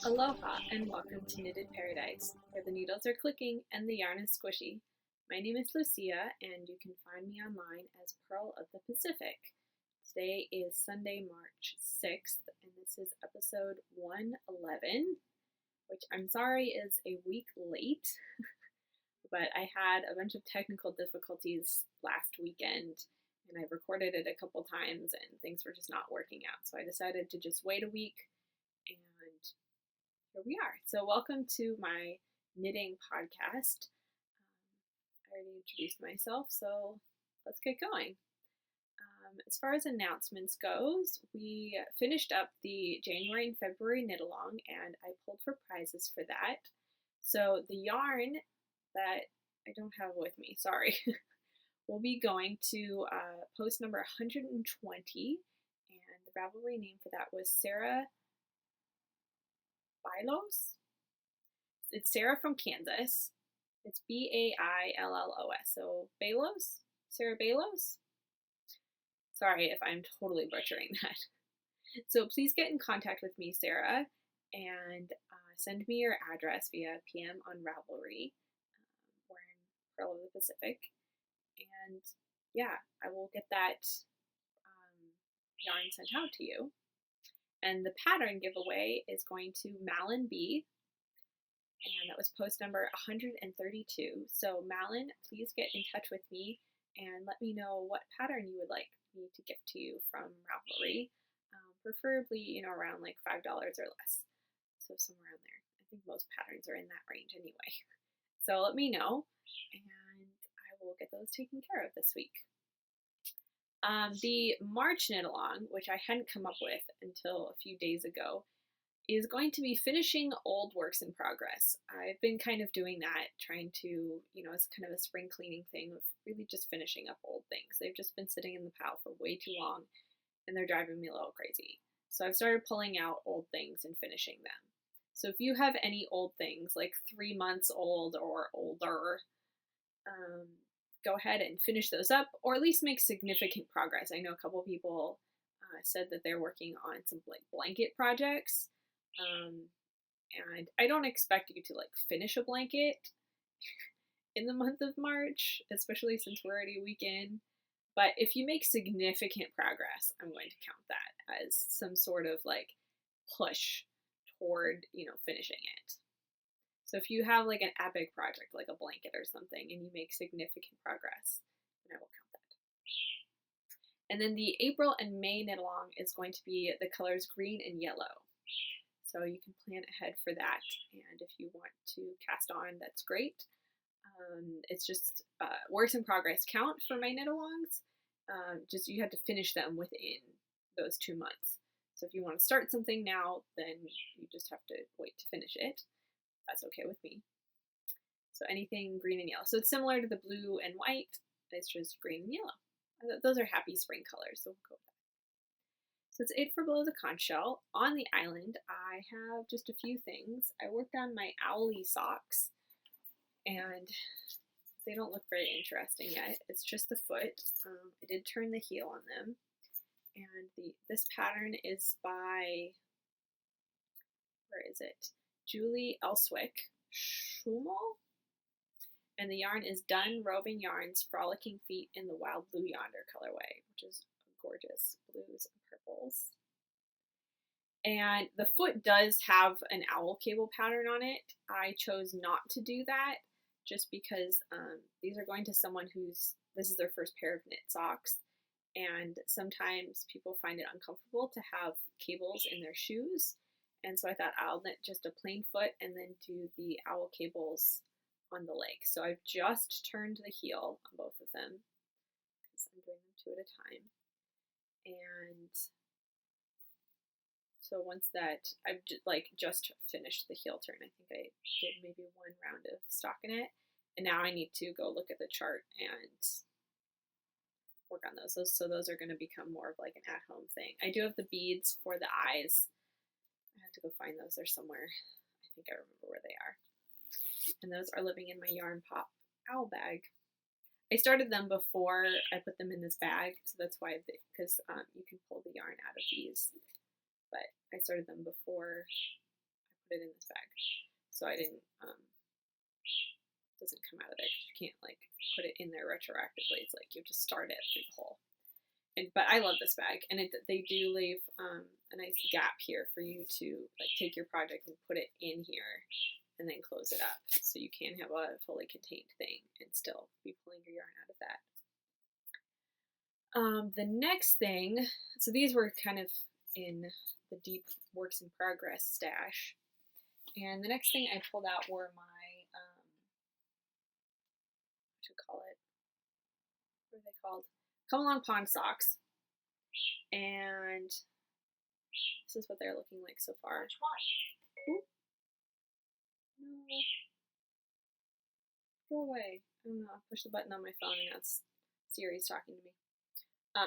Aloha and welcome to Knitted Paradise, where the needles are clicking and the yarn is squishy. My name is Lucia and you can find me online as Pearl of the Pacific. Today is Sunday, March 6th, and this is episode 111, which I'm sorry is a week late, but I had a bunch of technical difficulties last weekend and I recorded it a couple times and things were just not working out. So I decided to just wait a week, and here we are. So welcome to my knitting podcast. I already introduced myself, so let's get going. As far as announcements goes, we finished up the January and February knit along, and I pulled for prizes for that. So the yarn that I don't have with me, sorry, we'll be going to post number 120, and the Ravelry name for that was Sarah Baillos. It's Sarah from Kansas. It's Baillos. So Baillos? Sarah Baillos? Sorry if I'm totally butchering that. So please get in contact with me, Sarah, and send me your address via PM on Ravelry. We're in Pearl of the Pacific. And yeah, I will get that yarn sent out to you. And the pattern giveaway is going to Malin B, and that was post number 132. So Malin, please get in touch with me and let me know what pattern you would like me to gift to you from Ravelry, preferably, around like $5 or less. So somewhere around there. I think most patterns are in that range anyway. So let me know, and I will get those taken care of this week. The March knit along, which I hadn't come up with until a few days ago, is going to be finishing old works in progress. I've been kind of doing that, trying to, as kind of a spring cleaning thing of really just finishing up old things. They've just been sitting in the pile for way too long and they're driving me a little crazy. So I've started pulling out old things and finishing them. So if you have any old things, like 3 months old or older, go ahead and finish those up, or at least make significant progress. I know a couple people said that they're working on some blanket projects, and I don't expect you to finish a blanket in the month of March, especially since we're already a week in. But if you make significant progress, I'm going to count that as some sort of push toward finishing it. So if you have an epic project, like a blanket or something, and you make significant progress, then I will count that. And then the April and May knit along is going to be the colors green and yellow. So you can plan ahead for that. And if you want to cast on, that's great. It's just works in progress count for my knit alongs. Just you have to finish them within those 2 months. So if you want to start something now, then you just have to wait to finish it. That's okay with me. So anything green and yellow. So it's similar to the blue and white, it's just green and yellow. Those are happy spring colors, so we'll go with that. So it's it for below the conch shell. On the island, I have just a few things. I worked on my Owlie socks, and they don't look very interesting yet. It's just the foot. I did turn the heel on them. And this pattern is by, where is it? Julie Elswick, Suchomel, and the yarn is Done Roving Yarns Frolicking Feet in the Wild Blue Yonder colorway, which is gorgeous blues and purples. And the foot does have an owl cable pattern on it. I chose not to do that just because these are going to someone this is their first pair of knit socks, and sometimes people find it uncomfortable to have cables in their shoes. And so I thought I'll knit just a plain foot and then do the owl cables on the leg. So I've just turned the heel on both of them because I'm doing them 2 at a time. And so once that, I've just finished the heel turn. I think I did maybe 1 round of stockinette, and now I need to go look at the chart and work on those. So those are going to become more of an at-home thing. I do have the beads for the eyes. I have to go find those. They're somewhere. I think I remember where they are. And those are living in my Yarn Pop owl bag. I started them before I put them in this bag, so that's why, because you can pull the yarn out of these. But I started them before I put put it in this bag. So I didn't, doesn't come out of there because you can't like put it in there retroactively. It's like you have to start it through the hole. But I love this bag, and they do leave a nice gap here for you to like take your project and put it in here and then close it up, so you can have a fully contained thing and still be pulling your yarn out of that. The next thing, so these were kind of in the deep works in progress stash, and the next thing I pulled out were my what do you call it? What are they called? Come Along Pond socks, and this is what they're looking like so far. Which one? Ooh. No. Go away. I don't know. I pushed the button on my phone and that's Siri's talking to me.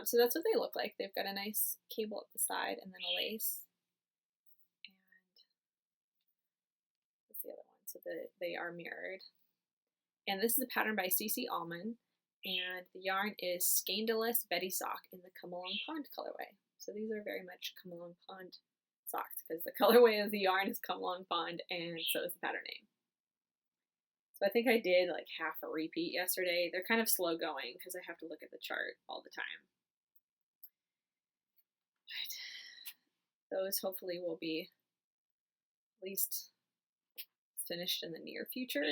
So that's what they look like. They've got a nice cable up the side and then a lace. And that's the other one. So they are mirrored. And this is a pattern by Almon. And the yarn is Skeindalous Bettie sock in the Come Along Pond colorway. So these are very much Come Along Pond socks because the colorway of the yarn is Come Along Pond, and so is the pattern name. So I think I did like half a repeat yesterday. They're kind of slow going because I have to look at the chart all the time. But those hopefully will be at least finished in the near future.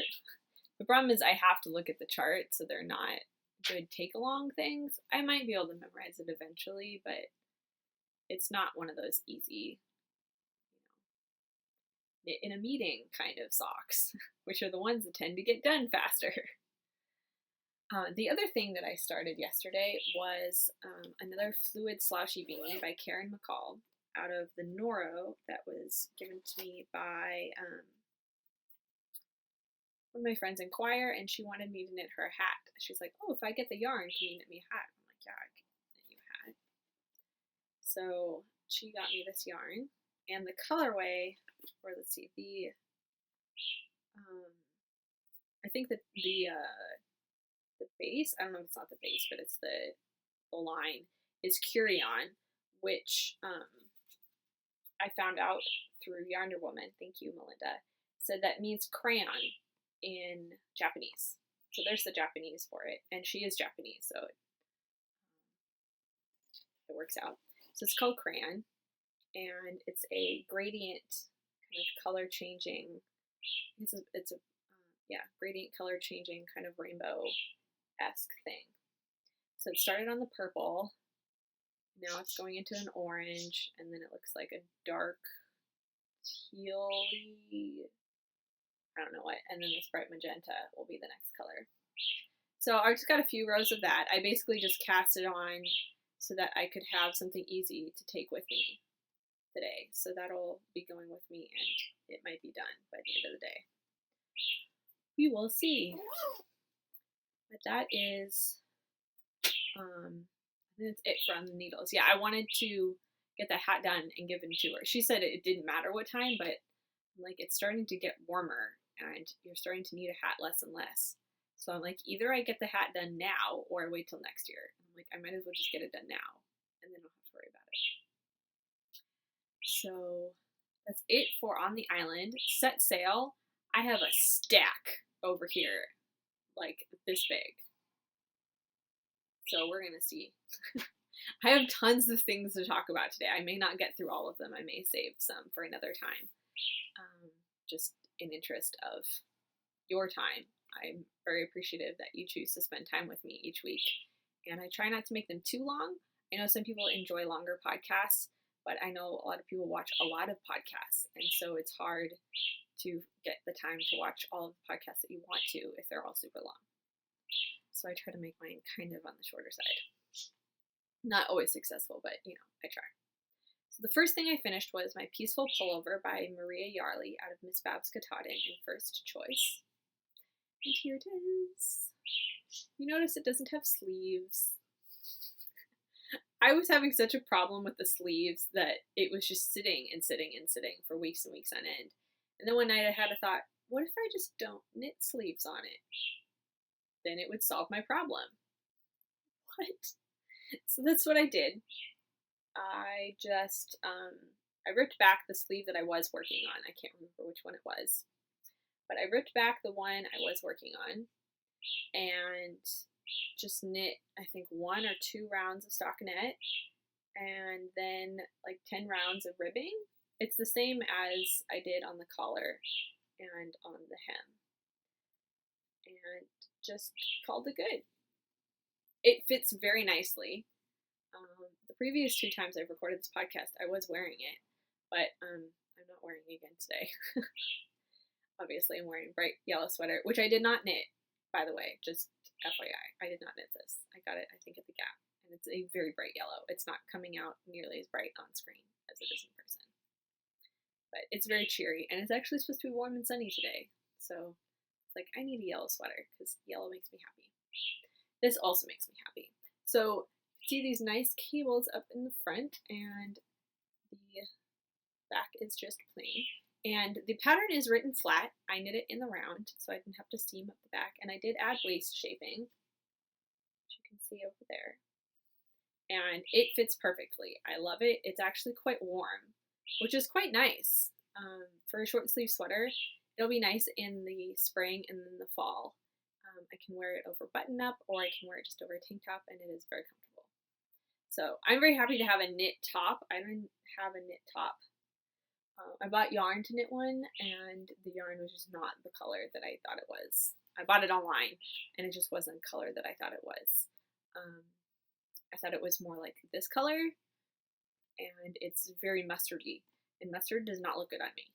The problem is I have to look at the chart, so they're not good take-along things. I might be able to memorize it eventually, but it's not one of those easy, knit in a meeting kind of socks, which are the ones that tend to get done faster. The other thing that I started yesterday was another fluid slouchy beanie by MaCall out of the Noro that was given to me by one of my friends in choir, and she wanted me to knit her a hat. She's like, oh, if I get the yarn, can you knit me a hat? I'm like, yeah, I can knit you a hat. So she got me this yarn, and the colorway, or let's see, I think that the base, I don't know if it's not the base, but it's the line, is Curion, which I found out through Yonder Woman, thank you, Melinda, said that means crayon in Japanese. So there's the Japanese for it, and she is Japanese, so it works out. So it's called crayon, and it's a gradient kind of color changing. It's a gradient color changing kind of rainbow-esque thing. So it started on the purple. Now it's going into an orange, and then it looks like a dark teal-y, I don't know what, and then this bright magenta will be the next color. So I just got a few rows of that. I basically just cast it on so that I could have something easy to take with me today. So that'll be going with me, and it might be done by the end of the day. We will see. But that is, I think that's it from the needles. Yeah, I wanted to get the hat done and given to her. She said it didn't matter what time, but like it's starting to get warmer and you're starting to need a hat less and less. So I'm like, either I get the hat done now or I wait till next year. I'm like, I might as well just get it done now and then I don't have to worry about it. So that's it for On the Island. Set sail. I have a stack over here, like this big. So we're going to see. I have tons of things to talk about today. I may not get through all of them. I may save some for another time. Just in interest of your time. I'm very appreciative that you choose to spend time with me each week. And I try not to make them too long. I know some people enjoy longer podcasts, but I know a lot of people watch a lot of podcasts. And so it's hard to get the time to watch all of the podcasts that you want to if they're all super long. So I try to make mine kind of on the shorter side. Not always successful, but I try. So the first thing I finished was my Peaceful Pullover by Maria Yarley out of Miss Babs Katahdin in First Choice. And here it is. You notice it doesn't have sleeves. I was having such a problem with the sleeves that it was just sitting and sitting and sitting for weeks and weeks on end. And then one night I had a thought, what if I just don't knit sleeves on it? Then it would solve my problem. What? So that's what I did. I just I ripped back the sleeve that I was working on. I can't remember which one it was, but I ripped back the one I was working on and just knit, I think, 1 or 2 rounds of stockinette and then like 10 rounds of ribbing. It's the same as I did on the collar and on the hem, and just called it good. It fits very nicely. The previous 2 times I've recorded this podcast, I was wearing it, but I'm not wearing it again today. Obviously, I'm wearing a bright yellow sweater, which I did not knit, by the way, just FYI. I did not knit this. I got it, I think, at the Gap, and it's a very bright yellow. It's not coming out nearly as bright on screen as it is in person. But it's very cheery, and it's actually supposed to be warm and sunny today, so like, I need a yellow sweater because yellow makes me happy. This also makes me happy. So see these nice cables up in the front, and the back is just plain. And the pattern is written flat. I knit it in the round, so I didn't have to seam up the back. And I did add waist shaping, which you can see over there. And it fits perfectly. I love it. It's actually quite warm, which is quite nice. For a short sleeve sweater, it'll be nice in the spring and in the fall. I can wear it over button up, or I can wear it just over a tank top, and it is very comfortable. So I'm very happy to have a knit top. I didn't have a knit top. I bought yarn to knit one, and the yarn was just not the color that I thought it was. I bought it online, and it just wasn't the color that I thought it was. I thought it was more like this color, and it's very mustardy, and mustard does not look good on me.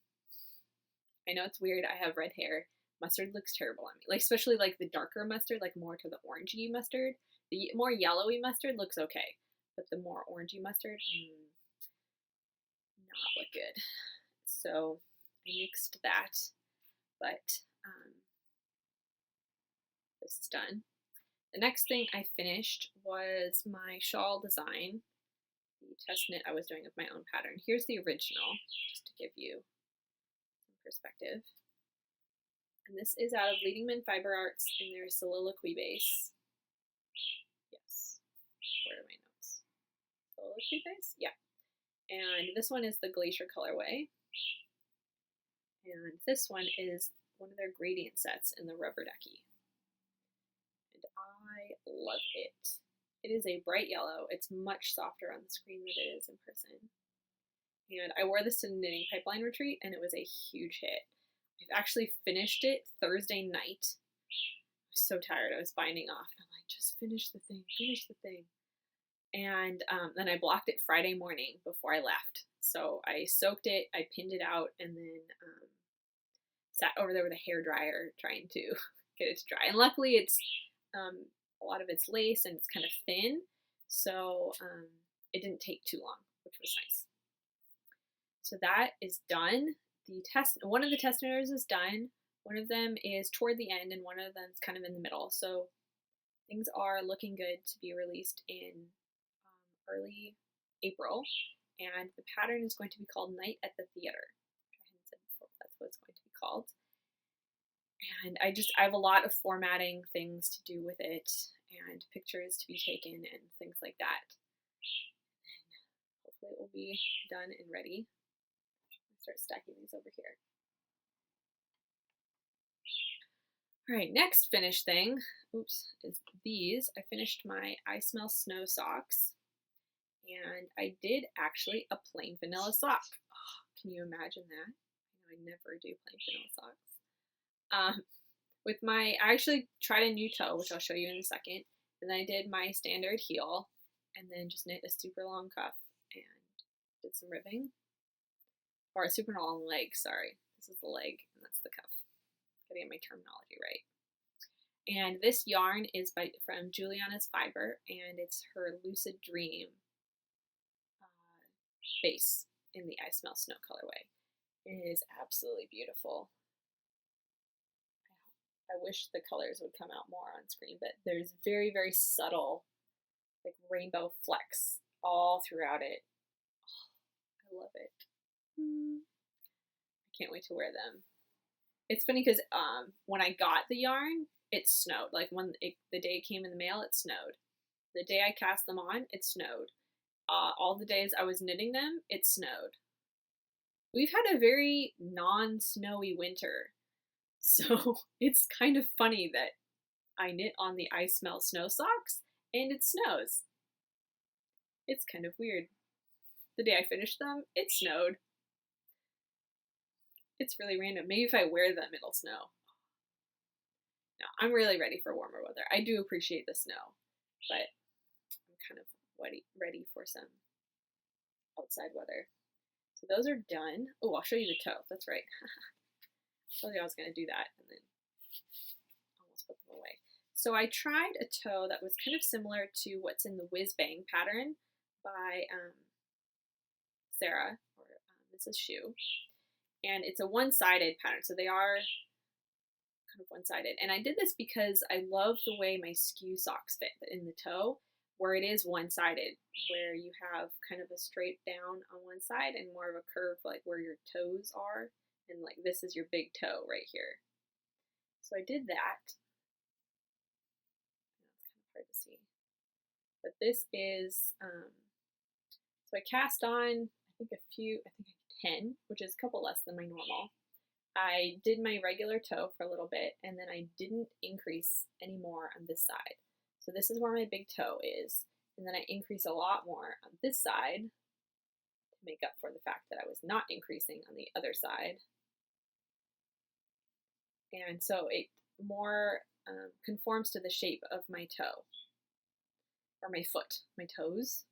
I know it's weird, I have red hair. Mustard looks terrible on me, like especially like the darker mustard, like more to the orangey mustard. The more yellowy mustard looks okay, but the more orangey mustard, not look good. So I mixed that, but this is done. The next thing I finished was my shawl design, the test knit I was doing with my own pattern. Here's the original, just to give you some perspective. And this is out of Leading Men Fiber Arts in their Soliloquy base. Yes. Where are my notes? Soliloquy base? Yeah. And this one is the Glacier colorway. And this one is one of their gradient sets in the Rubber Duckie. And I love it. It is a bright yellow. It's much softer on the screen than it is in person. And I wore this to the knitting pipeline retreat, and it was a huge hit. I've actually finished it Thursday night. I was so tired. I was binding off, and I'm like, just finish the thing, finish the thing. And then I blocked it Friday morning before I left. So I soaked it, I pinned it out, and then sat over there with a hairdryer trying to get it to dry. And luckily it's a lot of it's lace and it's kind of thin, so it didn't take too long, which was nice. So that is done. One of the test knitters is done. One of them is toward the end, and one of them is kind of in the middle. So things are looking good to be released in early April, and the pattern is going to be called Night at the Theater. I hadn't said before, that's what it's going to be called. And I have a lot of formatting things to do with it, and pictures to be taken, and things like that. And hopefully it will be done and ready. Start stacking these over here. All right, next finished thing, is these. I finished my I Smell Snow socks, and I did actually a plain vanilla sock. Oh, can you imagine that? I never do plain vanilla socks. I actually tried a new toe, which I'll show you in a second, and then I did my standard heel, and then just knit a super long cuff and did some ribbing. Or a super long leg, sorry. This is the leg, and that's the cuff. Gotta get my terminology right. And this yarn is from Julianna's Fibre, and it's her Lucid Dream base in the I Smell Snow colorway. It is absolutely beautiful. I wish the colors would come out more on screen, but there's very, very subtle, like rainbow flecks all throughout it. Oh, I love it. I can't wait to wear them. It's funny because when I got the yarn, it snowed. Like the day it came in the mail, it snowed. The day I cast them on, it snowed. All the days I was knitting them, it snowed. we've had a very non-snowy winter, so it's kind of funny that I knit on the I Smell Snow socks and it snows. It's kind of weird. The day I finished them, it snowed. It's really random. Maybe if I wear them, it'll snow. No, I'm really ready for warmer weather. I do appreciate the snow, but I'm kind of ready for some outside weather. So those are done. Oh, I'll show you the toe. That's right. I told you I was going to do that and then almost put them away. So I tried a toe that was kind of similar to what's in the Whiz Bang pattern by Sarah, or Mrs. Shoe. And it's a one-sided pattern, so they are kind of one-sided. And I did this because I love the way my skew socks fit in the toe, where it is one-sided, where you have kind of a straight down on one side and more of a curve like where your toes are, and like this is your big toe right here. So I did that. It's kind of hard to see. But this is, so I cast on, I think 10, which is a couple less than my normal. I did my regular toe for a little bit, and then I didn't increase any more on this side. So this is where my big toe is, and then I increase a lot more on this side to make up for the fact that I was not increasing on the other side. And so it more conforms to the shape of my toe, or my foot, my toes.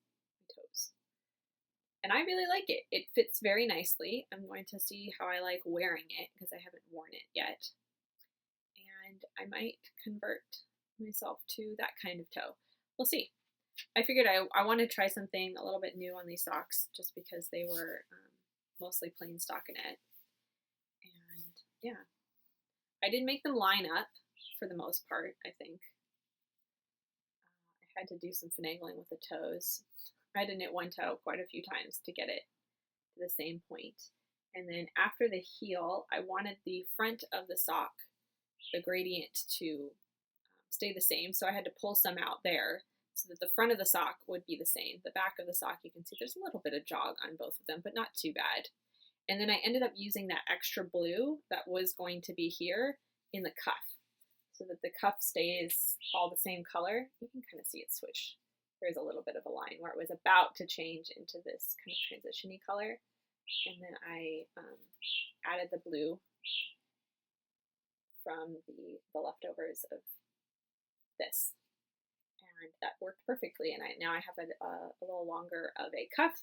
And I really like it. It fits very nicely. I'm going to see how I like wearing it because I haven't worn it yet. And I might convert myself to that kind of toe. We'll see. I figured I want to try something a little bit new on these socks just because they were mostly plain stockinette. And yeah, I did make them line up for the most part, I think. I had to do some finagling with the toes. I had to knit one toe quite a few times to get it to the same point. And then after the heel, I wanted the front of the sock, the gradient, to stay the same. So I had to pull some out there so that the front of the sock would be the same. The back of the sock, you can see there's a little bit of jog on both of them, but not too bad. And then I ended up using that extra blue that was going to be here in the cuff so that the cuff stays all the same color. You can kind of see it switch. There's a little bit of a line where it was about to change into this kind of transition-y color. And then I added the blue from the leftovers of this. And that worked perfectly. And now I have a little longer of a cuff,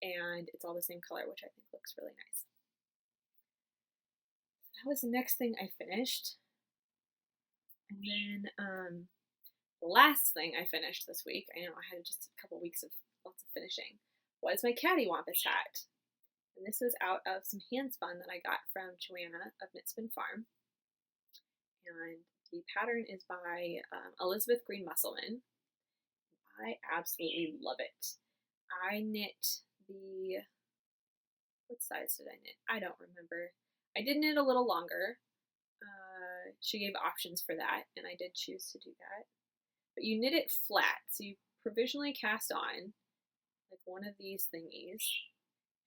and it's all the same color, which I think looks really nice. That was the next thing I finished. And then the last thing I finished this week, I know I had just a couple weeks of lots of finishing, was my Cattywampus hat. And this was out of some handspun that I got from JoAnna of Knitspin Farm. And the pattern is by Elizabeth Green Musselman. I absolutely love it. I knit the, what size did I knit? I don't remember. I did knit a little longer. She gave options for that, and I did choose to do that. But you knit it flat, so you provisionally cast on like one of these thingies,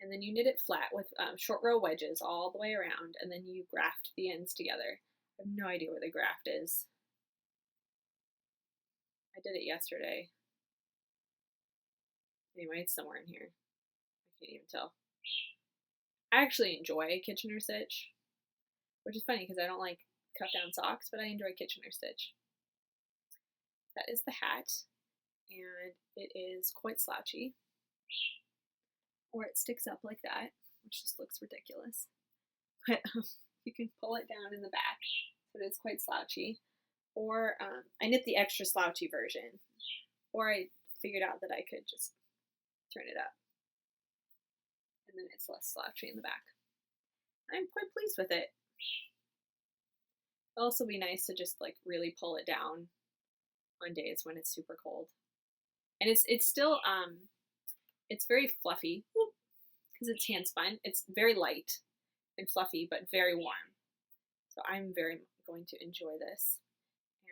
and then you knit it flat with short row wedges all the way around, and then you graft the ends together. I have no idea where the graft is. I did it yesterday. Anyway, it's somewhere in here. I can't even tell. I actually enjoy Kitchener stitch, which is funny because I don't like cut down socks, but I enjoy Kitchener stitch. That is the hat, and it is quite slouchy, or it sticks up like that, which just looks ridiculous. But you can pull it down in the back, so it is quite slouchy. Or I knit the extra slouchy version, or I figured out that I could just turn it up, and then it's less slouchy in the back. I'm quite pleased with it. It'll also be nice to just like really pull it down on days when it's super cold. And it's still it's very fluffy because it's hand spun. It's very light and fluffy, but very warm. So I'm very going to enjoy this.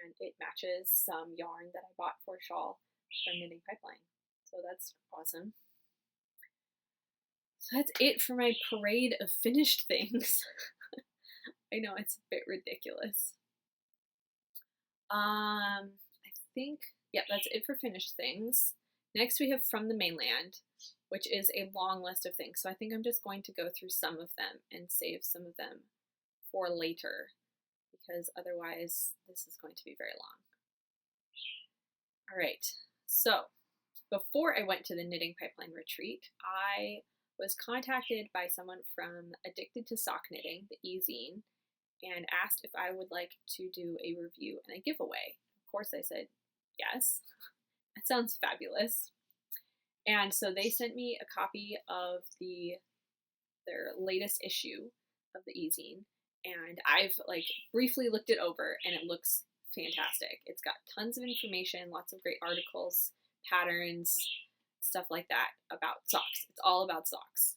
And it matches some yarn that I bought for a shawl from Knitting Pipeline. So that's awesome. So that's it for my parade of finished things. I know, it's a bit ridiculous. I think, yeah, that's it for finished things. Next we have From the Mainland, which is a long list of things. So I think I'm just going to go through some of them and save some of them for later, because otherwise this is going to be very long. All right, so before I went to the Knitting Pipeline retreat, I was contacted by someone from Addicted to Sock Knitting, the e-zine, and asked if I would like to do a review and a giveaway. Of course I said yes. That sounds fabulous. And so they sent me a copy of their latest issue of the e-zine, and I've like briefly looked it over, and it looks fantastic. It's got tons of information, lots of great articles, patterns, stuff like that about socks. It's all about socks.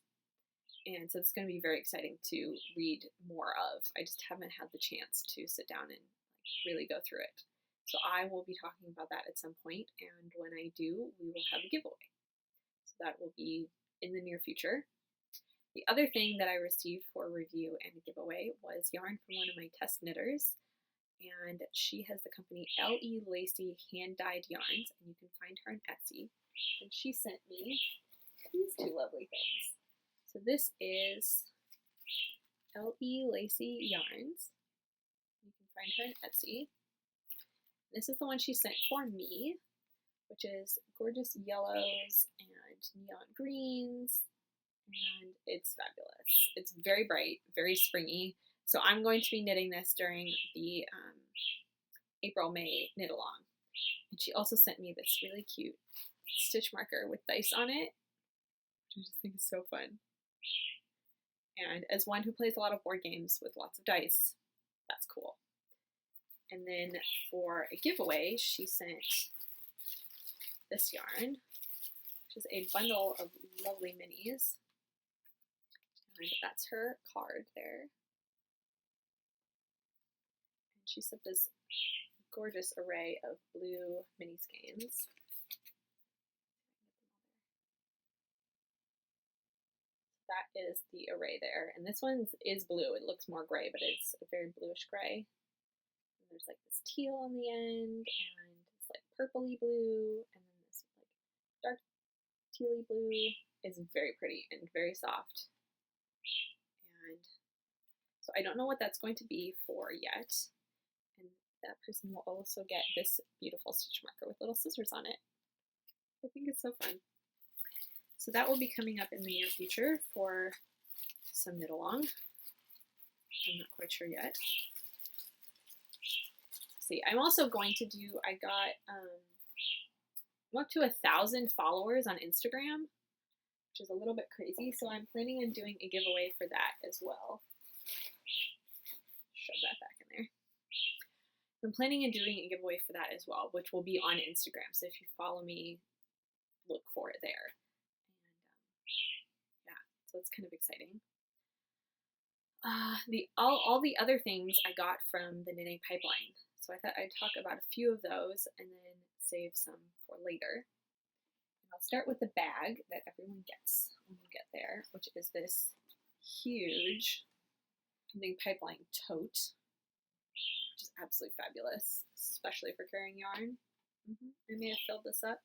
And so it's going to be very exciting to read more of. I just haven't had the chance to sit down and really go through it. So I will be talking about that at some point, and when I do, we will have a giveaway. So that will be in the near future. The other thing that I received for review and a giveaway was yarn from one of my test knitters, and she has the company L.E. Lacey hand-dyed yarns, and you can find her on Etsy. And she sent me these two lovely things. So this is L.E. Lacey yarns. You can find her on Etsy. This is the one she sent for me, which is gorgeous yellows and neon greens, and it's fabulous. It's very bright, very springy. So I'm going to be knitting this during the April-May knit along. And she also sent me this really cute stitch marker with dice on it, which I just think is so fun. And as one who plays a lot of board games with lots of dice, that's cool. And then for a giveaway, she sent this yarn, which is a bundle of lovely minis. And that's her card there. And she sent this gorgeous array of blue mini skeins. That is the array there. And this one is blue. It looks more gray, but it's a very bluish gray. And there's like this teal on the end, and it's like purpley blue, and then this like dark tealy blue. Is very pretty and very soft. And so I don't know what that's going to be for yet. And that person will also get this beautiful stitch marker with little scissors on it. I think it's so fun. So that will be coming up in the near future for some knit along. I'm not quite sure yet. Let's see, I'm also going to do, I'm up to 1,000 followers on Instagram, which is a little bit crazy. So I'm planning on doing a giveaway for that as well. Shove that back in there. I'm planning on doing a giveaway for that as well, which will be on Instagram. So if you follow me, look for it there. So it's kind of exciting. All the other things I got from the Knitting Pipeline. So I thought I'd talk about a few of those and then save some for later. And I'll start with the bag that everyone gets when you get there, which is this huge Knitting Pipeline tote, which is absolutely fabulous, especially for carrying yarn. I may have filled this up,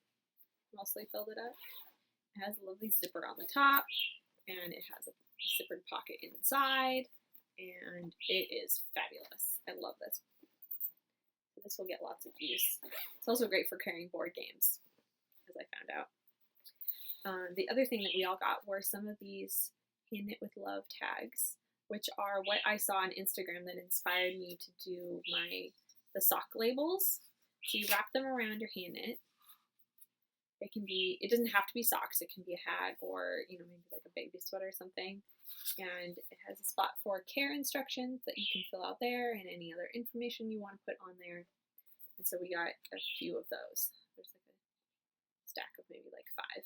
mostly filled it up. It has a lovely zipper on the top, and it has a zippered pocket inside, and it is fabulous. I love this. So this will get lots of use. It's also great for carrying board games, as I found out. The other thing that we all got were some of these Hand Knit with Love tags, which are what I saw on Instagram that inspired me to do the sock labels. So you wrap them around your hand knit. It doesn't have to be socks, it can be a hat or, maybe like a baby sweater or something. And it has a spot for care instructions that you can fill out there and any other information you want to put on there. And so we got a few of those. There's like a stack of maybe like 5,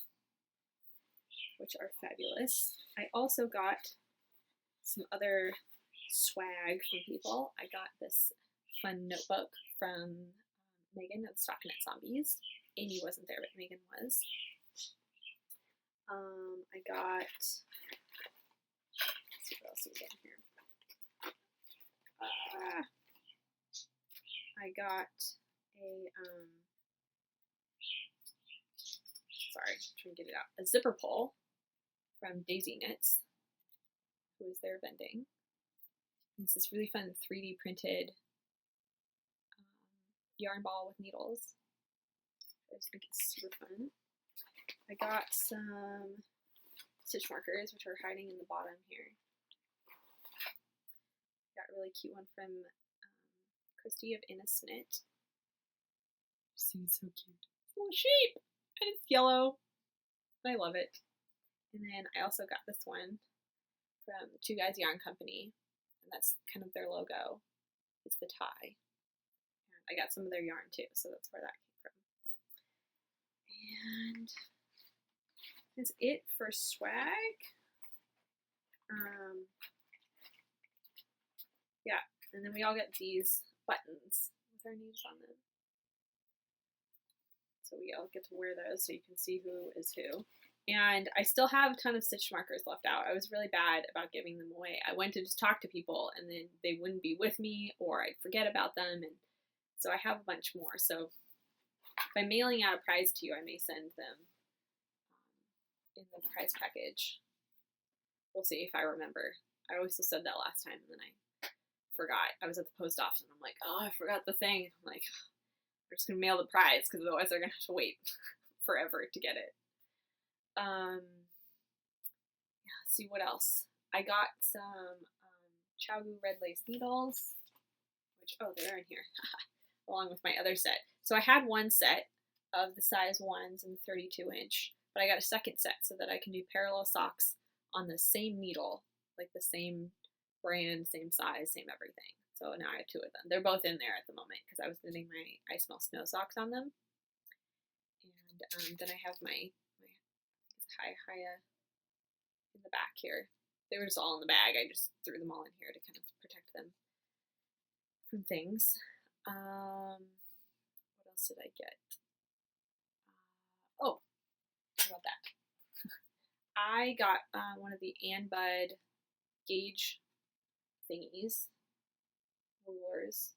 which are fabulous. I also got some other swag from people. I got this fun notebook from Megan of Stockinette Zombies. Amy wasn't there, but Megan was. I got else do we get here? I got a, sorry, trying to get it out, a zipper pull from Daisy Knits, who is there vending. It's this really fun 3D printed yarn ball with needles. I just think it's super fun. I got some stitch markers, which are hiding in the bottom here. Got a really cute one from Christy of Innis Knit. Seems so cute. Little sheep! And it's yellow. I love it. And then I also got this one from Two Guys Yarn Company. And that's kind of their logo. It's the tie. And I got some of their yarn too, so that's where that came from. And that's it for swag. Yeah, and then we all get these buttons with our names on them. So we all get to wear those so you can see who is who. And I still have a ton of stitch markers left out. I was really bad about giving them away. I went to just talk to people and then they wouldn't be with me or I'd forget about them. And so I have a bunch more. So if I'm mailing out a prize to you, I may send them in the prize package. We'll see if I remember. I also said that last time and then I forgot. I was at the post office and I'm like, oh, I forgot the thing. I'm like, we're just going to mail the prize because otherwise they're going to have to wait forever to get it. Yeah, let's see what else. I got some Chaogu red lace needles, which, oh, they're in here, along with my other set. So I had one set of the size 1s and 32-inch, but I got a second set so that I can do parallel socks on the same needle, like the same brand, same size, same everything. So now I have 2 of them. They're both in there at the moment because I was knitting my I Smell Snow socks on them. And then I have my Hiya in the back here. They were just all in the bag. I just threw them all in here to kind of protect them from things. What else did I get? Oh, how about that? I got one of the Ann Bud gauge thingies, rulers,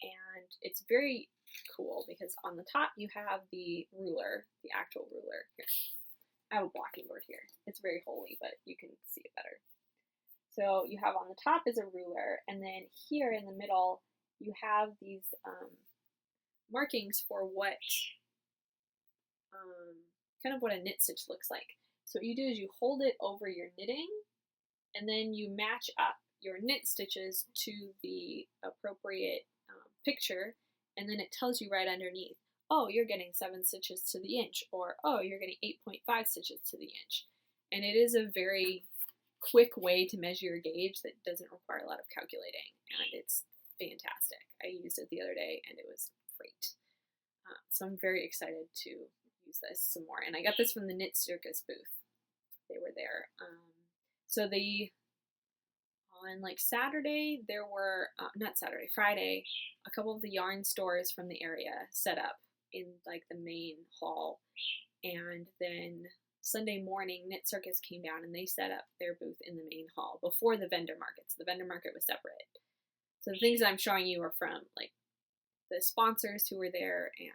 and it's very cool because on the top you have the ruler, the actual ruler. Here, I have a blocking board here. It's very holy, but you can see it better. So you have on the top is a ruler, and then here in the middle you have these markings for what kind of what a knit stitch looks like. So what you do is you hold it over your knitting, and then you match up your knit stitches to the appropriate picture, and then it tells you right underneath, oh, you're getting 7 stitches to the inch, or oh, you're getting 8.5 stitches to the inch. And it is a very quick way to measure your gauge that doesn't require a lot of calculating, and it's fantastic. I used it the other day and it was great. So I'm very excited to use this some more. And I got this from the Knit Circus booth. They were there. So on like Saturday, there were, not Saturday, Friday, a couple of the yarn stores from the area set up in like the main hall. And then Sunday morning, Knit Circus came down and they set up their booth in the main hall before the vendor markets. The vendor market was separate. So the things that I'm showing you are from like the sponsors who were there, and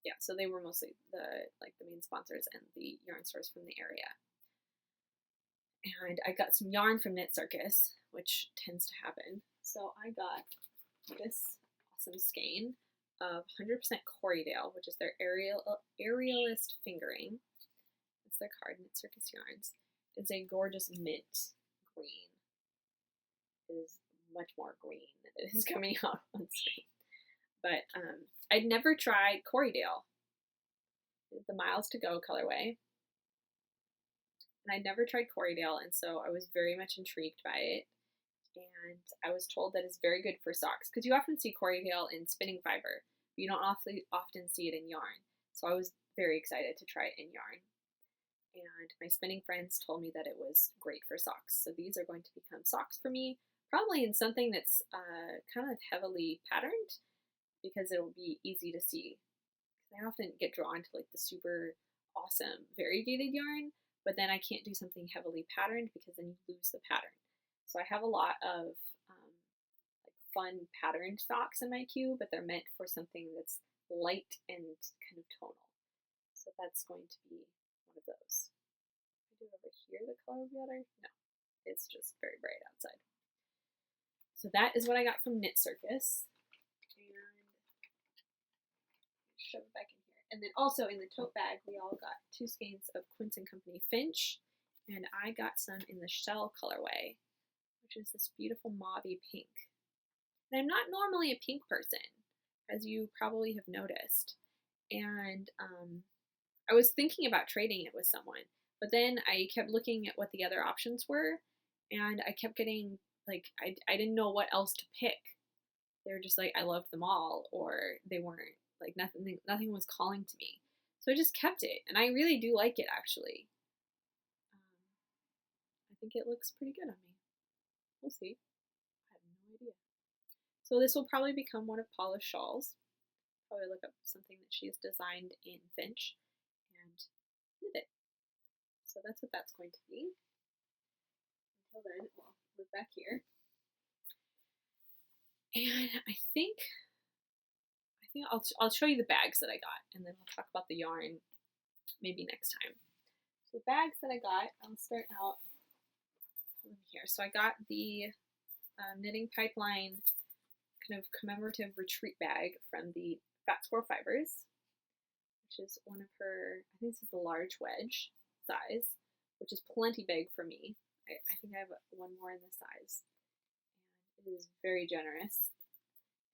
yeah, so they were mostly the main sponsors and the yarn stores from the area. And I got some yarn from Knit Circus, which tends to happen. So I got this awesome skein of 100% Corriedale, which is their aerialist fingering. It's their card, Knit Circus yarns. It's a gorgeous mint green. It is much more green than it is coming out on screen. But I'd never tried Corriedale, the Miles to Go colorway. And I'd never tried Corriedale, and so I was very much intrigued by it. And I was told that it's very good for socks, because you often see Corriedale in spinning fiber, but you don't often see it in yarn. So I was very excited to try it in yarn. And my spinning friends told me that it was great for socks. So these are going to become socks for me, probably in something that's kind of heavily patterned, because it'll be easy to see. I often get drawn to like the super awesome variegated yarn, but then I can't do something heavily patterned because then you lose the pattern. So I have a lot of like fun patterned socks in my queue, but they're meant for something that's light and kind of tonal. So that's going to be one of those. I do over here the color of the other? No, it's just very bright outside. So that is what I got from Knit Circus. And shove it back in here. And then also in the tote bag, we all got 2 skeins of Quince & Company Finch, and I got some in the shell colorway, which is this beautiful mauvey pink. And I'm not normally a pink person, as you probably have noticed. And I was thinking about trading it with someone, but then I kept looking at what the other options were, and I kept getting, like, I didn't know what else to pick. They were just like, I loved them all, or they weren't, like, nothing was calling to me. So I just kept it, and I really do like it, actually. I think it looks pretty good on me. We'll see. I have no idea. So this will probably become one of Paula's shawls. Probably look up something that she's designed in Finch and knit it. So that's what that's going to be. Until then, well, we're back here. And I think I'll show you the bags that I got, and then I'll talk about the yarn maybe next time. So the bags that I got, I'll start out here. So I got the Knitting Pipeline kind of commemorative retreat bag from the Fat Squirrel Fibres, which is one of her, I think this is the large wedge size, which is plenty big for me. I think I have one more in this size. And it is very generous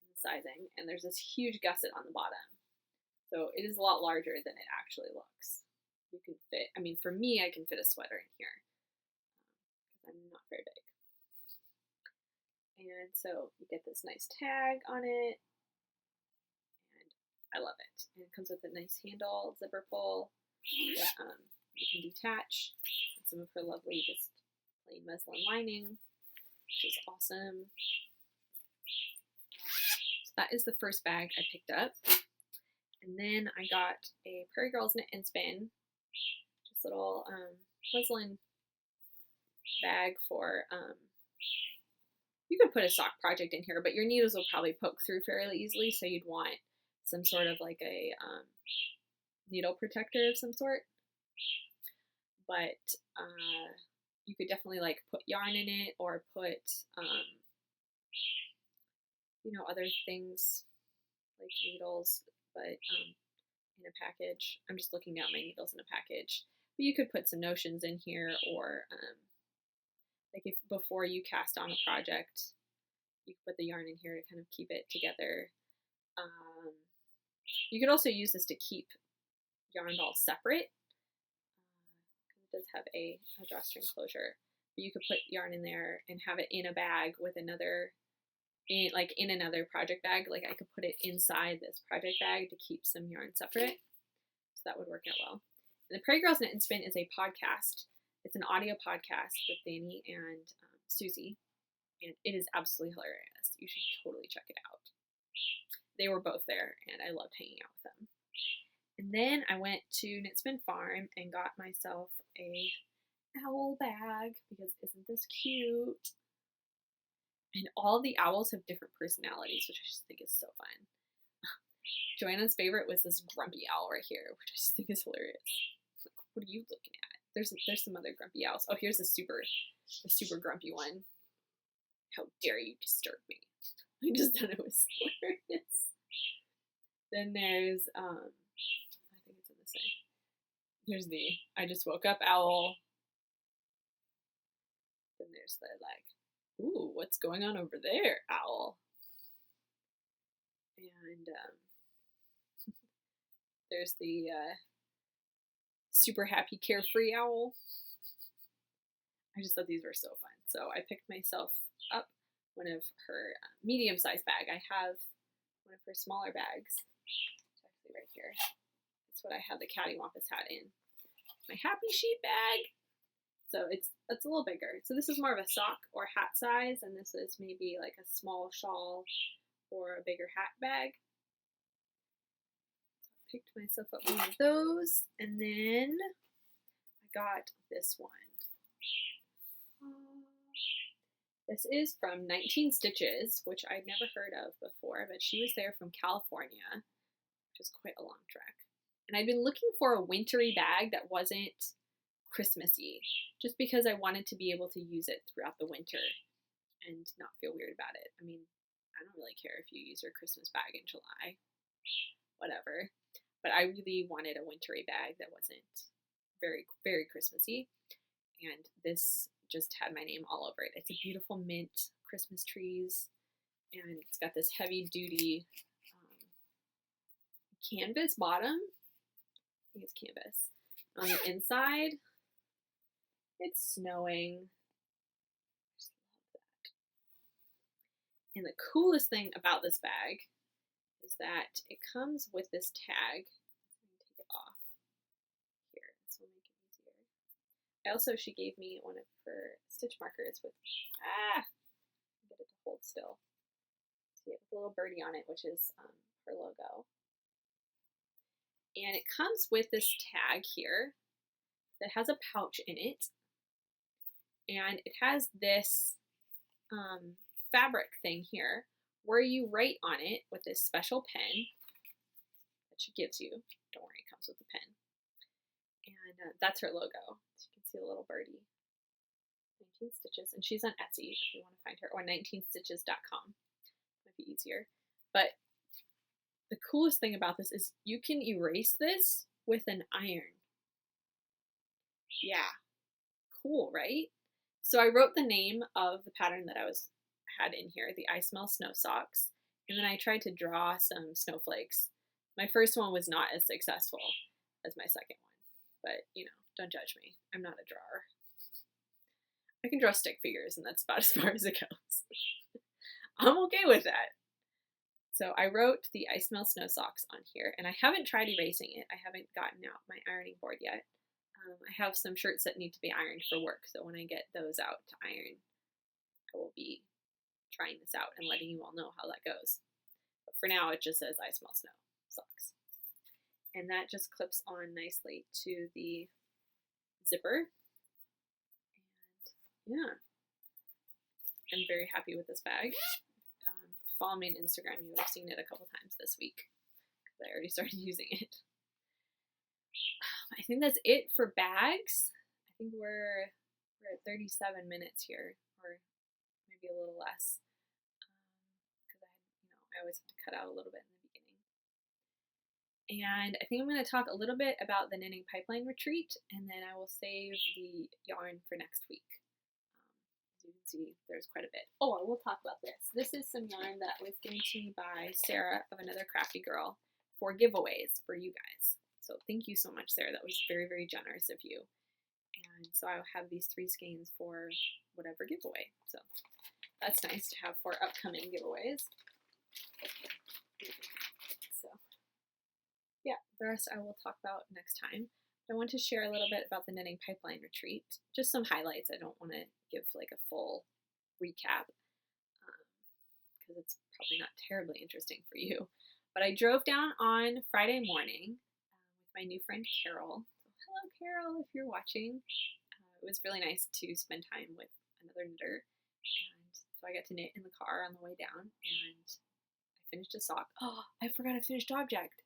in the sizing, and there's this huge gusset on the bottom. So it is a lot larger than it actually looks. You can fit, I mean, for me, I can fit a sweater in here, because I'm not very big. And so you get this nice tag on it, and I love it. And it comes with a nice handle, zipper pull that you can detach, and some of her lovely just plain muslin lining, which is awesome. So that is the first bag I picked up. And then I got a Prairie Girls Knit and Spin, just little muslin bag for, you could put a sock project in here, but your needles will probably poke through fairly easily, so you'd want some sort of like a needle protector of some sort. But you could definitely like put yarn in it, or put, you know, other things like needles, but in a package. I'm just looking at my needles in a package. But you could put some notions in here, or like if before you cast on a project, you could put the yarn in here to kind of keep it together. You could also use this to keep yarn balls separate. It does have a drawstring closure, but you could put yarn in there and have it in a bag with another, in another project bag. Like I could put it inside this project bag to keep some yarn separate. So that would work out well. And the Prairie Girls Knit and Spin is a podcast. It's an audio podcast with Beanie and Susie, and it is absolutely hilarious. You should totally check it out. They were both there, and I loved hanging out with them. And then I went to Knit Spin Farm and got myself a owl bag, because isn't this cute? And all the owls have different personalities, which I just think is so fun. JoAnna's favorite was this grumpy owl right here, which I just think is hilarious. Like, what are you looking at? There's some other grumpy owls. Oh, here's the super grumpy one. How dare you disturb me? I just thought it was hilarious. Then there's I think it's in the same. There's the I just woke up owl. Then there's the like, ooh, what's going on over there, owl? And there's the super happy carefree owl. I just thought these were so fun. So I picked myself up one of her medium-sized bag. I have one of her smaller bags. It's actually right here. That's what I have the Cattywampus hat in. My Happy Sheep bag. So it's a little bigger. So this is more of a sock or hat size, and this is maybe like a small shawl or a bigger hat bag. So I picked myself up one of those, and then I got this one. This is from 19 Stitches, which I'd never heard of before, but she was there from California, which is quite a long trek. And I'd been looking for a wintry bag that wasn't Christmassy, just because I wanted to be able to use it throughout the winter and not feel weird about it. I mean, I don't really care if you use your Christmas bag in July, whatever. But I really wanted a wintry bag that wasn't very, very Christmassy. And this just had my name all over it. It's a beautiful mint, Christmas trees, and it's got this heavy duty canvas bottom. I think it's canvas. On the inside, it's snowing. I just love that. And the coolest thing about this bag is that it comes with this tag. Let me take it off here. This will make it easier. She gave me one of her stitch markers with, get it to hold still. So you have a little birdie on it, which is her logo. And it comes with this tag here that has a pouch in it. And it has this fabric thing here where you write on it with this special pen that she gives you. Don't worry, it comes with a pen. And that's her logo. So you can see a little birdie. 19 Stitches. And she's on Etsy if you want to find her, or 19stitches.com. Might be easier. But the coolest thing about this is you can erase this with an iron. Yeah. Cool, right? So I wrote the name of the pattern that I had in here, the I Smell Snow Socks, and then I tried to draw some snowflakes. My first one was not as successful as my second one, but you know, don't judge me. I'm not a drawer. I can draw stick figures, and that's about as far as it goes. I'm okay with that. So I wrote the I Smell Snow Socks on here, and I haven't tried erasing it. I haven't gotten out my ironing board yet. I have some shirts that need to be ironed for work, so when I get those out to iron, I will be trying this out and letting you all know how that goes. But for now, it just says I Smell Snow Socks. And that just clips on nicely to the zipper. And yeah, I'm very happy with this bag. Follow me on Instagram, you would have seen it a couple times this week because I already started using it. I think that's it for bags. I think we're at 37 minutes here, or maybe a little less, because I always have to cut out a little bit in the beginning. And I think I'm going to talk a little bit about the knitting pipeline retreat, and then I will save the yarn for next week. As you can see, there's quite a bit. Oh, I will talk about this. This is some yarn that was given to me by Sarah of Another Crafty Girl for giveaways for you guys. So thank you so much, Sarah. That was very, very generous of you. And so I'll have these 3 skeins for whatever giveaway. So that's nice to have for upcoming giveaways. So yeah, the rest I will talk about next time. I want to share a little bit about the knitting pipeline retreat. Just some highlights. I don't want to give like a full recap because it's probably not terribly interesting for you. But I drove down on Friday morning with my new friend Carol. So hello Carol, if you're watching. It was really nice to spend time with another knitter. And so I got to knit in the car on the way down, and I finished a sock. Oh, I forgot a finished object.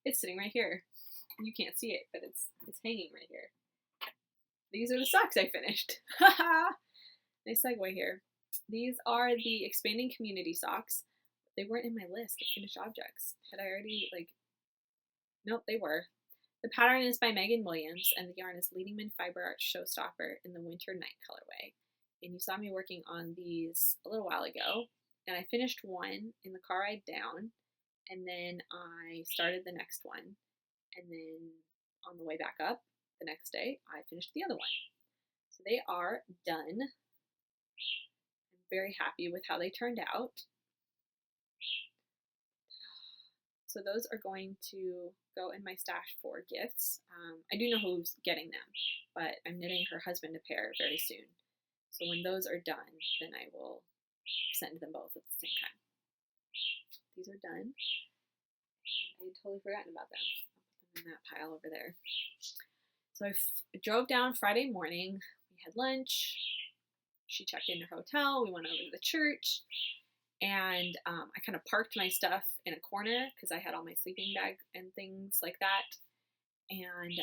It's sitting right here. You can't see it, but it's hanging right here. These are the socks I finished. Haha! Nice segue here. These are the Expanding Community socks. They weren't in my list of finished objects. Had I already, nope, they were. The pattern is by Megan Williams, and the yarn is Leadingman Fibre Art Showstopper in the Winter Night colorway. And you saw me working on these a little while ago, and I finished one in the car ride down, and then I started the next one, and then on the way back up the next day, I finished the other one. So they are done. I'm very happy with how they turned out. So those are going to go in my stash for gifts. I do know who's getting them, but I'm knitting her husband a pair very soon. So when those are done, then I will send them both at the same time. These are done. I had totally forgotten about them. I'll put them in that pile over there. So I drove down Friday morning. We had lunch. She checked in her hotel. We went over to the church. And I kind of parked my stuff in a corner because I had all my sleeping bag and things like that. And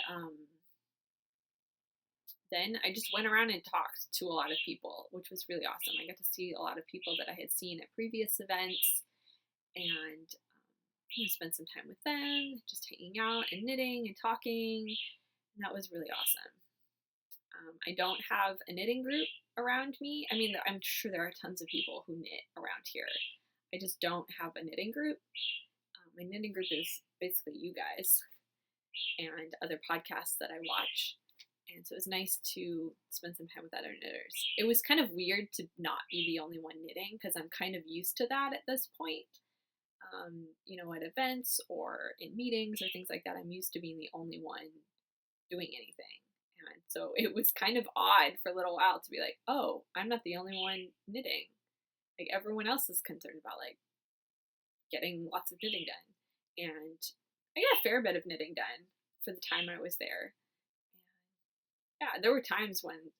then I just went around and talked to a lot of people, which was really awesome. I got to see a lot of people that I had seen at previous events, and spent some time with them, just hanging out and knitting and talking, and that was really awesome. I don't have a knitting group around me. I mean, I'm sure there are tons of people who knit around here. I just don't have a knitting group. My knitting group is basically you guys and other podcasts that I watch. And so it was nice to spend some time with other knitters. It was kind of weird to not be the only one knitting because I'm kind of used to that at this point. At events or in meetings or things like that, I'm used to being the only one doing anything. And so it was kind of odd for a little while to be like, oh, I'm not the only one knitting. Like everyone else is concerned about like getting lots of knitting done. And I got a fair bit of knitting done for the time I was there. Yeah, there were times when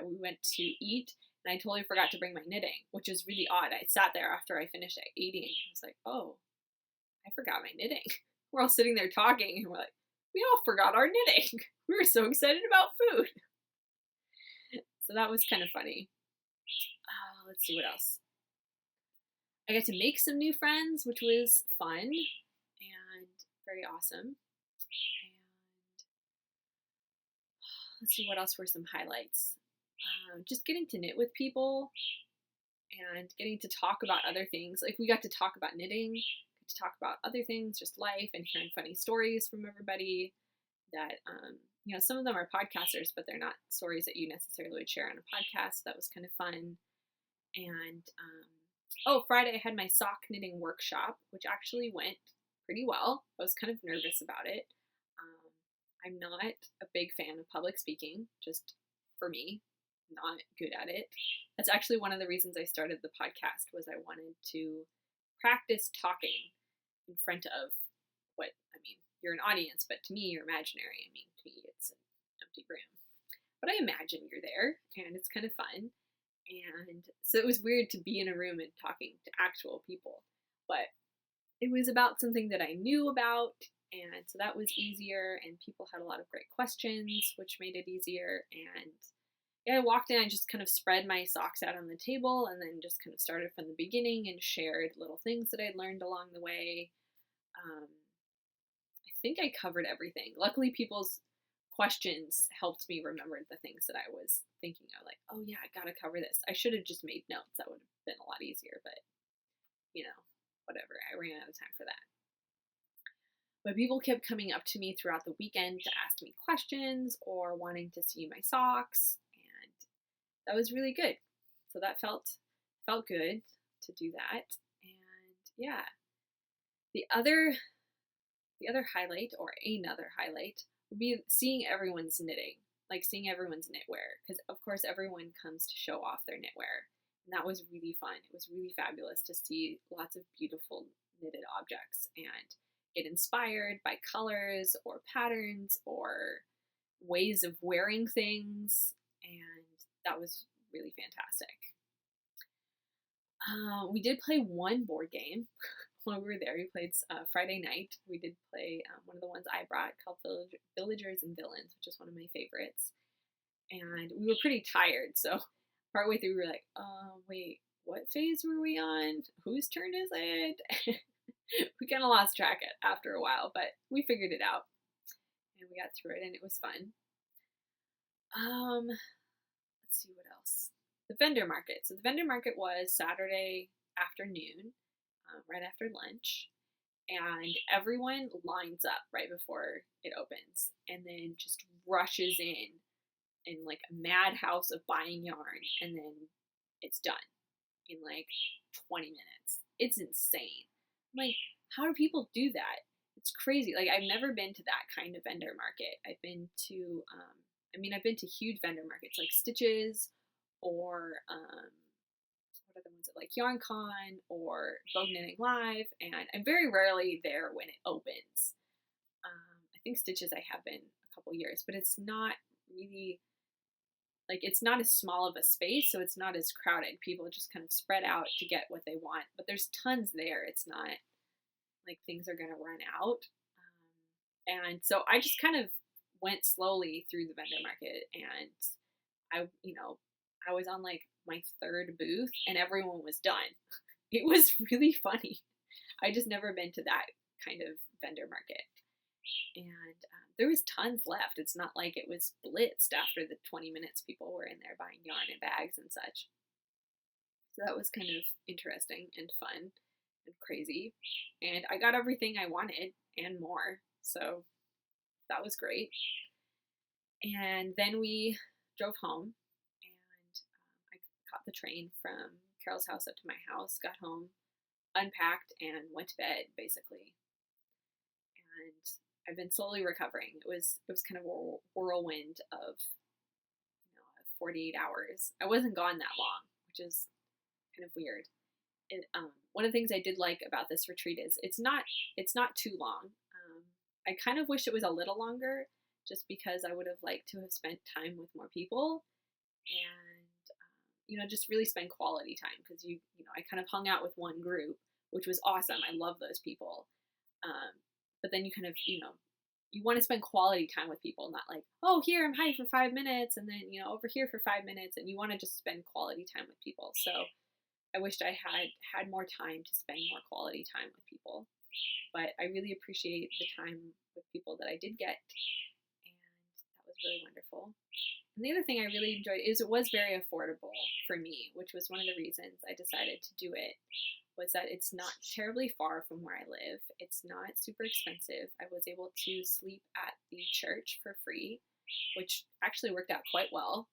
we went to eat and I totally forgot to bring my knitting, which is really odd. I sat there after I finished eating. I was like, oh, I forgot my knitting. We're all sitting there talking and we're like, we all forgot our knitting. We were so excited about food. So that was kind of funny. Let's see what else. I got to make some new friends, which was fun and very awesome. Let's see what else were some highlights. Just getting to knit with people and getting to talk about other things. Like we got to talk about knitting, to talk about other things, just life, and hearing funny stories from everybody that, some of them are podcasters, but they're not stories that you necessarily would share on a podcast. That was kind of fun. And, Friday I had my sock knitting workshop, which actually went pretty well. I was kind of nervous about it. I'm not a big fan of public speaking, just for me, not good at it. That's actually one of the reasons I started the podcast was I wanted to practice talking in front of you're an audience, but to me, you're imaginary. I mean, to me, it's an empty room. But I imagine you're there, and it's kind of fun. And so it was weird to be in a room and talking to actual people. But it was about something that I knew about, and so that was easier, and people had a lot of great questions, which made it easier. And I walked in, I just kind of spread my socks out on the table, and then just kind of started from the beginning and shared little things that I'd learned along the way. I think I covered everything. Luckily, people's questions helped me remember the things that I was thinking of, like, oh yeah, I gotta cover this. I should have just made notes. That would have been a lot easier, but whatever. I ran out of time for that. But people kept coming up to me throughout the weekend to ask me questions or wanting to see my socks, and that was really good. So that felt good to do that. And yeah, the other highlight, or another highlight, would be seeing everyone's knitting, like seeing everyone's knitwear, because of course everyone comes to show off their knitwear, and that was really fun. It was really fabulous to see lots of beautiful knitted objects and get inspired by colors or patterns or ways of wearing things, and that was really fantastic. We did play one board game when we were there. We played Friday night. We did play one of the ones I brought called Villagers and Villains, which is one of my favorites. And we were pretty tired, so partway through we were like, wait, what phase were we on? Whose turn is it? We kind of lost track after a while, but we figured it out. And we got through it, and it was fun. Let's see what else. The vendor market. So the vendor market was Saturday afternoon, right after lunch, and everyone lines up right before it opens and then just rushes in like a madhouse of buying yarn, and then it's done in like 20 minutes. It's insane. I'm like, how do people do that? It's crazy. Like, I've never been to that kind of vendor market. I've been to, I've been to huge vendor markets like Stitches or, what other ones, like YarnCon or Vogue Knitting Live, and I'm very rarely there when it opens. I think Stitches I have been a couple years, but it's not really, like, it's not as small of a space, so it's not as crowded. People just kind of spread out to get what they want, but there's tons there. It's not like things are going to run out. And so I just kind of went slowly through the vendor market, and I was on like my third booth and everyone was done. It was really funny. I just never been to that kind of vendor market. And there was tons left. It's not like it was blitzed after the 20 minutes people were in there buying yarn and bags and such. So that was kind of interesting and fun and crazy. And I got everything I wanted and more. So that was great. And then we drove home, and I caught the train from Carol's house up to my house, got home, unpacked, and went to bed, basically. And I've been slowly recovering. It was kind of a whirlwind of 48 hours. I wasn't gone that long, which is kind of weird. One of the things I did like about this retreat is it's not too long. I kind of wish it was a little longer, just because I would have liked to have spent time with more people, and just really spend quality time, because I kind of hung out with one group, which was awesome. I love those people. But then you kind of, you want to spend quality time with people, not like, oh, here I'm high for 5 minutes, and then, over here for 5 minutes, and you want to just spend quality time with people. So I wished I had more time to spend more quality time with people. But I really appreciate the time with people that I did get, and that was really wonderful. And the other thing I really enjoyed is it was very affordable for me, which was one of the reasons I decided to do it, was that it's not terribly far from where I live. It's not super expensive. I was able to sleep at the church for free, which actually worked out quite well.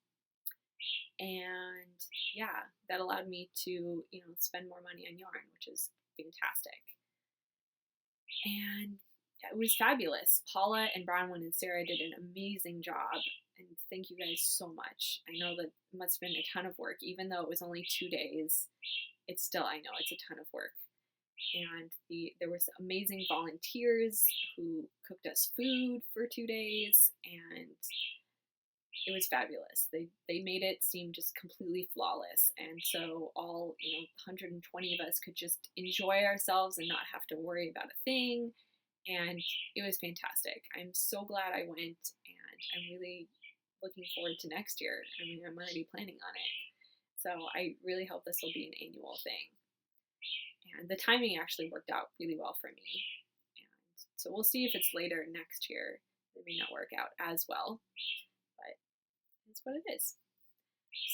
And yeah, that allowed me to, spend more money on yarn, which is fantastic. And it was fabulous. Paula and Bronwyn and Sarah did an amazing job, and thank you guys so much. I know that it must have been a ton of work, even though it was only 2 days. It's still, I know it's a ton of work. And there were some amazing volunteers who cooked us food for 2 days, and it was fabulous. They made it seem just completely flawless, and so all 120 of us could just enjoy ourselves and not have to worry about a thing, and it was fantastic. I'm so glad I went, and I'm really looking forward to next year. I mean, I'm already planning on it, so I really hope this will be an annual thing. And the timing actually worked out really well for me, and so we'll see if it's later next year. It may not work out as well, but it's what it is.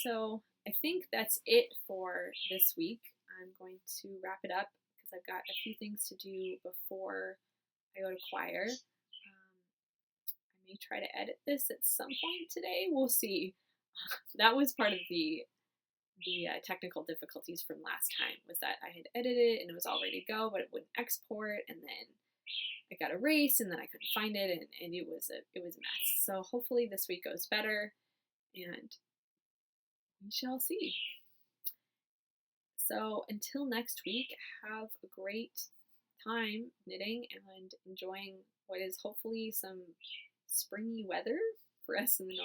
So I think that's it for this week. I'm going to wrap it up because I've got a few things to do before I go to choir. I may try to edit this at some point today. We'll see. That was part of the technical difficulties from last time, was that I had edited it and it was all ready to go, but it wouldn't export, and then it got erased, and then I couldn't find it, and it was a mess. So hopefully this week goes better, and we shall see. So until next week, have a great time knitting and enjoying what is hopefully some springy weather for us in the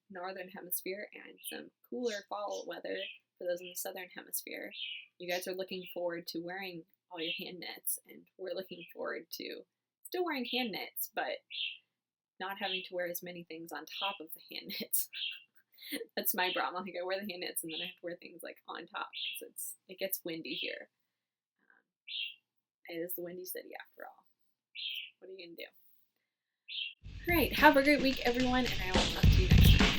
northern hemisphere, and some cooler fall weather for those in the southern hemisphere. You guys are looking forward to wearing all your hand knits, and we're looking forward to still wearing hand knits, but not having to wear as many things on top of the hand knits. That's my problem. Like, I wear the hand knits and then I have to wear things like on top, because it gets windy here. It is the Windy City after all. What are you gonna do? Great. Have a great week, everyone, and I will talk to you next time.